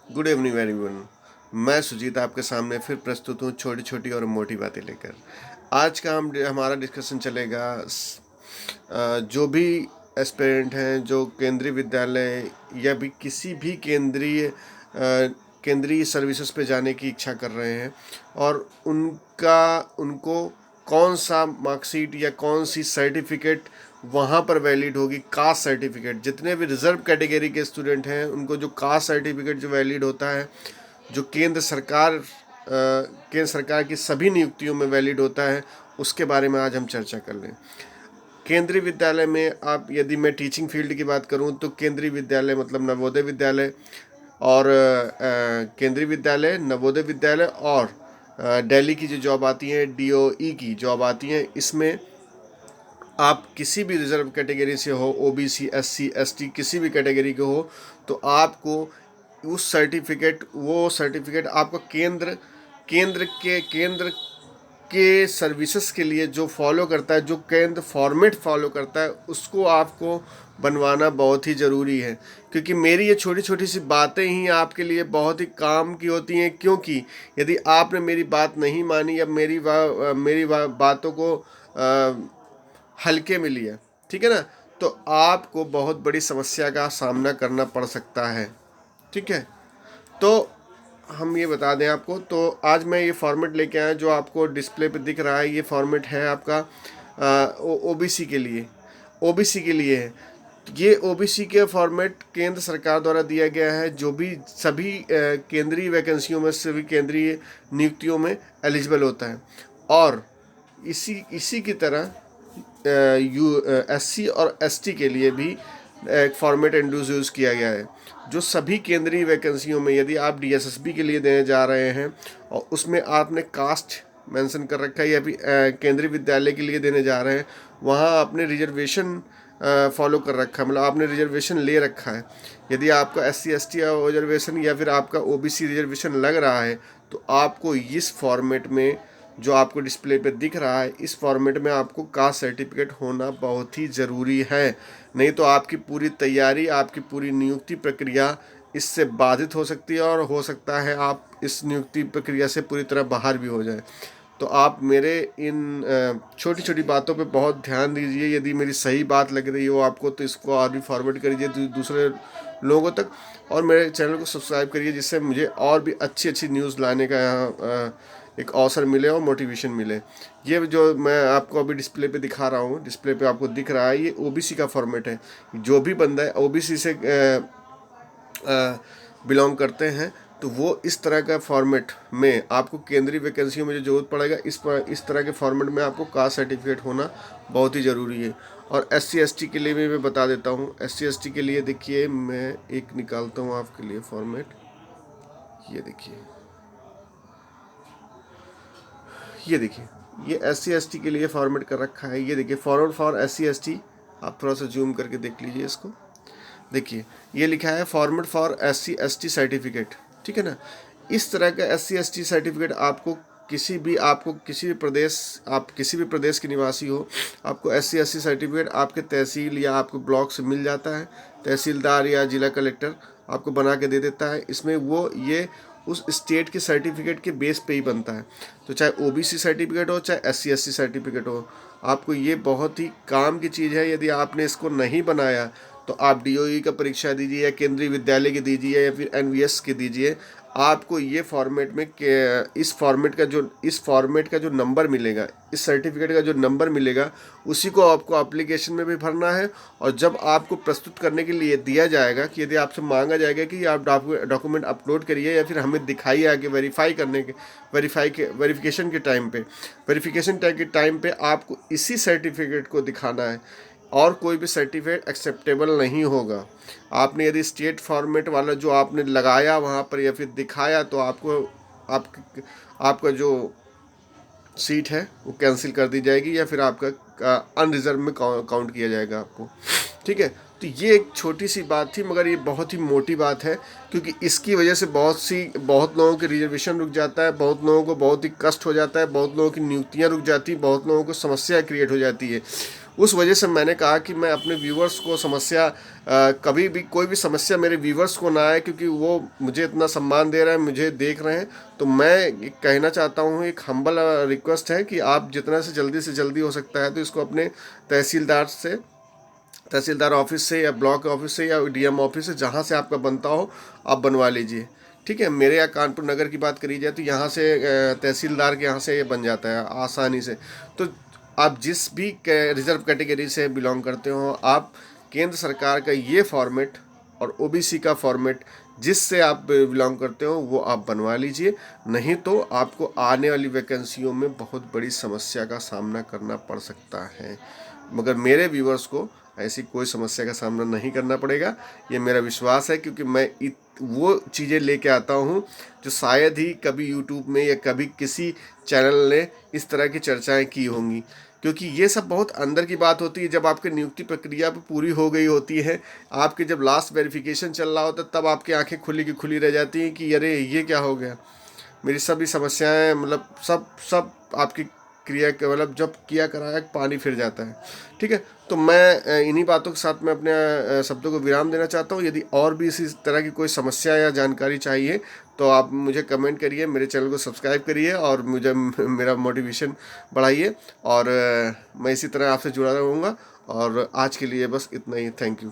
Good evening everyone. मैं सुजीत आपके सामने फिर प्रस्तुत हूँ छोटी छोटी और मोटी बातें लेकर। आज का हमारा डिस्कशन चलेगा जो भी एस्पिरेंट हैं जो केंद्रीय विद्यालय या भी किसी भी केंद्रीय सर्विसेज पे जाने की इच्छा कर रहे हैं और उनको कौन सा मार्कशीट या कौन सी सर्टिफिकेट वहाँ पर वैलिड होगी। कास्ट सर्टिफिकेट, जितने भी रिजर्व कैटेगरी के स्टूडेंट हैं उनको जो कास्ट सर्टिफिकेट जो वैलिड होता है, जो केंद्र सरकार की सभी नियुक्तियों में वैलिड होता है, उसके बारे में आज हम चर्चा कर लें। केंद्रीय विद्यालय में आप, यदि मैं टीचिंग फील्ड की बात करूं तो केंद्रीय विद्यालय मतलब नवोदय विद्यालय और केंद्रीय विद्यालय, नवोदय विद्यालय और दिल्ली की जो जॉब आती है, डीओई की जॉब आती है, इसमें आप किसी भी रिजर्व कैटेगरी से हो, ओबीसी, एससी, एसटी, किसी भी कैटेगरी के हो, तो आपको वो सर्टिफिकेट आपको केंद्र के सर्विसेज के लिए जो फॉलो करता है, जो केंद्र फॉर्मेट फॉलो करता है, उसको आपको बनवाना बहुत ही ज़रूरी है। क्योंकि मेरी ये छोटी छोटी सी बातें ही आपके लिए बहुत ही काम की होती हैं। क्योंकि यदि आपने मेरी बात नहीं मानी या मेरी बातों को हल्के में लिया, ठीक है ना, तो आपको बहुत बड़ी समस्या का सामना करना पड़ सकता है। ठीक है, तो हम ये बता दें आपको, तो आज मैं ये फॉर्मेट लेके आया जो आपको डिस्प्ले पे दिख रहा है। ये फॉर्मेट है आपका ओबीसी के लिए, ओबीसी के लिए है। ये ओबीसी के फॉर्मेट केंद्र सरकार द्वारा दिया गया है, जो भी सभी केंद्रीय वैकेंसियों में, सभी केंद्रीय नियुक्तियों में एलिजिबल होता है। और इसी की तरह एससी और एसटी के लिए भी एक फॉर्मेट इंट्रोड्यूस किया गया है, जो सभी केंद्रीय वैकेंसियों में, यदि आप डीएसएसबी के लिए देने जा रहे हैं और उसमें आपने कास्ट मेंशन कर रखा है, या भी केंद्रीय विद्यालय के लिए देने जा रहे हैं, वहाँ आपने रिजर्वेशन फॉलो कर रखा है, मतलब आपने रिजर्वेशन ले रखा है। यदि आपका एससी एसटी रिजर्वेशन या फिर आपका ओबीसी रिजर्वेशन लग रहा है, तो आपको इस फॉर्मेट में जो आपको डिस्प्ले पे दिख रहा है, इस फॉर्मेट में आपको कास्ट सर्टिफिकेट होना बहुत ही ज़रूरी है। नहीं तो आपकी पूरी तैयारी, आपकी पूरी नियुक्ति प्रक्रिया इससे बाधित हो सकती है और हो सकता है आप इस नियुक्ति प्रक्रिया से पूरी तरह बाहर भी हो जाए। तो आप मेरे इन छोटी छोटी बातों पे बहुत ध्यान दीजिए। यदि मेरी सही बात लग रही हो आपको, तो इसको और भी फॉरवर्ड करिए दूसरे लोगों तक, और मेरे चैनल को सब्सक्राइब करिए, जिससे मुझे और भी अच्छी अच्छी न्यूज़ लाने का यहाँ एक अवसर मिले और मोटिवेशन मिले। ये जो मैं आपको अभी डिस्प्ले पे दिखा रहा हूँ, डिस्प्ले पे आपको दिख रहा है, ये ओबीसी का फॉर्मेट है। जो भी बंदा है ओबीसी से बिलोंग करते हैं, तो वो इस तरह का फॉर्मेट में आपको केंद्रीय वैकेंसियों में जो जरूरत पड़ेगा, इस तरह के फॉर्मेट में आपको कास्ट सर्टिफिकेट होना बहुत ही ज़रूरी है। और एससी एसटी के लिए भी मैं बता देता हूँ। एससी एसटी के लिए देखिए, मैं एक निकालता हूँ आपके लिए फॉर्मेट। ये देखिए, ये एससी एसटी के लिए फॉर्मेट कर रखा है। ये देखिए, फॉरवर्ड फॉर एससी एसटी। आप थोड़ा सा जूम करके देख लीजिए इसको। देखिए, ये लिखा है format for SC ST certificate, ठीक है ना। इस तरह का एससी एसटी सर्टिफिकेट आपको किसी भी प्रदेश के निवासी हो, आपको एससी एसटी सर्टिफिकेट आपके तहसील या आपके ब्लॉक से मिल जाता है। तहसीलदार या जिला कलेक्टर आपको बना के दे देता है। इसमें ये उस स्टेट के सर्टिफिकेट के बेस पे ही बनता है। तो चाहे ओबीसी सर्टिफिकेट हो, चाहे एससी एसटी सर्टिफिकेट हो, आपको ये बहुत ही काम की चीज़ है। यदि आपने इसको नहीं बनाया, तो आप डीओई का परीक्षा दीजिए, या केंद्रीय विद्यालय की दीजिए, या फिर एनवीएस की दीजिए, आपको ये फॉर्मेट में इस फॉर्मेट का जो नंबर मिलेगा, इस सर्टिफिकेट का जो नंबर मिलेगा, उसी को आपको एप्लीकेशन में भी भरना है। और जब आपको प्रस्तुत करने के लिए दिया जाएगा, कि यदि आपसे मांगा जाएगा कि आप डॉक्यूमेंट अपलोड करिए या फिर हमें दिखाइए आगे वेरिफिकेशन के टाइम पे आपको इसी सर्टिफिकेट को दिखाना है, और कोई भी सर्टिफिकेट एक्सेप्टेबल नहीं होगा। आपने यदि स्टेट फॉर्मेट वाला जो आपने लगाया वहाँ पर या फिर दिखाया, तो आपका जो सीट है वो कैंसिल कर दी जाएगी, या फिर आपका अनरिजर्व में काउंट किया जाएगा आपको। ठीक है, तो ये एक छोटी सी बात थी, मगर ये बहुत ही मोटी बात है। क्योंकि इसकी वजह से बहुत लोगों के रिजर्वेशन रुक जाता है, बहुत लोगों को बहुत ही कष्ट हो जाता है, बहुत लोगों की नियुक्तियाँ रुक जाती है, बहुत लोगों को समस्या क्रिएट हो जाती है। उस वजह से मैंने कहा कि मैं अपने व्यूवर्स को समस्या कभी भी कोई भी समस्या मेरे व्यूवर्स को ना आए, क्योंकि वो मुझे इतना सम्मान दे रहे हैं, मुझे देख रहे हैं। तो मैं कहना चाहता हूँ, एक हम्बल रिक्वेस्ट है कि आप जितना से जल्दी हो सकता है तो इसको अपने तहसीलदार ऑफिस से या ब्लॉक ऑफिस से या डीएम ऑफिस से, जहाँ से आपका बनता हो आप बनवा लीजिए। ठीक है, मेरे यहाँ कानपुर नगर की बात करी जाए तो यहाँ से तहसीलदार के यहाँ से ये बन जाता है आसानी से। तो आप जिस भी रिजर्व कैटेगरी से बिलोंग करते हो, आप केंद्र सरकार का ये फॉर्मेट और ओबीसी का फॉर्मेट जिससे आप बिलोंग करते हो वो आप बनवा लीजिए। नहीं तो आपको आने वाली वैकेंसियों में बहुत बड़ी समस्या का सामना करना पड़ सकता है। मगर मेरे व्यूवर्स को ऐसी कोई समस्या का सामना नहीं करना पड़ेगा, ये मेरा विश्वास है, क्योंकि मैं वो चीज़ें लेके आता हूँ जो शायद ही कभी यूट्यूब में या कभी किसी चैनल ने इस तरह की चर्चाएं की होंगी। क्योंकि ये सब बहुत अंदर की बात होती है, जब आपकी नियुक्ति प्रक्रिया पूरी हो गई होती है, आपके जब लास्ट वेरिफिकेशन चल रहा होता है, तब आपकी आंखें खुली की खुली रह जाती हैं कि अरे ये क्या हो गया। मेरी सभी समस्याएं मतलब सब सब आपकी क्रिया के मतलब जब किया कराया पानी फिर जाता है। ठीक है, तो मैं इन्हीं बातों के साथ मैं अपने शब्दों को विराम देना चाहता हूँ। यदि और भी इसी तरह की कोई समस्या या जानकारी चाहिए तो आप मुझे कमेंट करिए, मेरे चैनल को सब्सक्राइब करिए और मुझे मेरा मोटिवेशन बढ़ाइए। और मैं इसी तरह आपसे जुड़ा रहूँगा। और आज के लिए बस इतना ही। Thank you.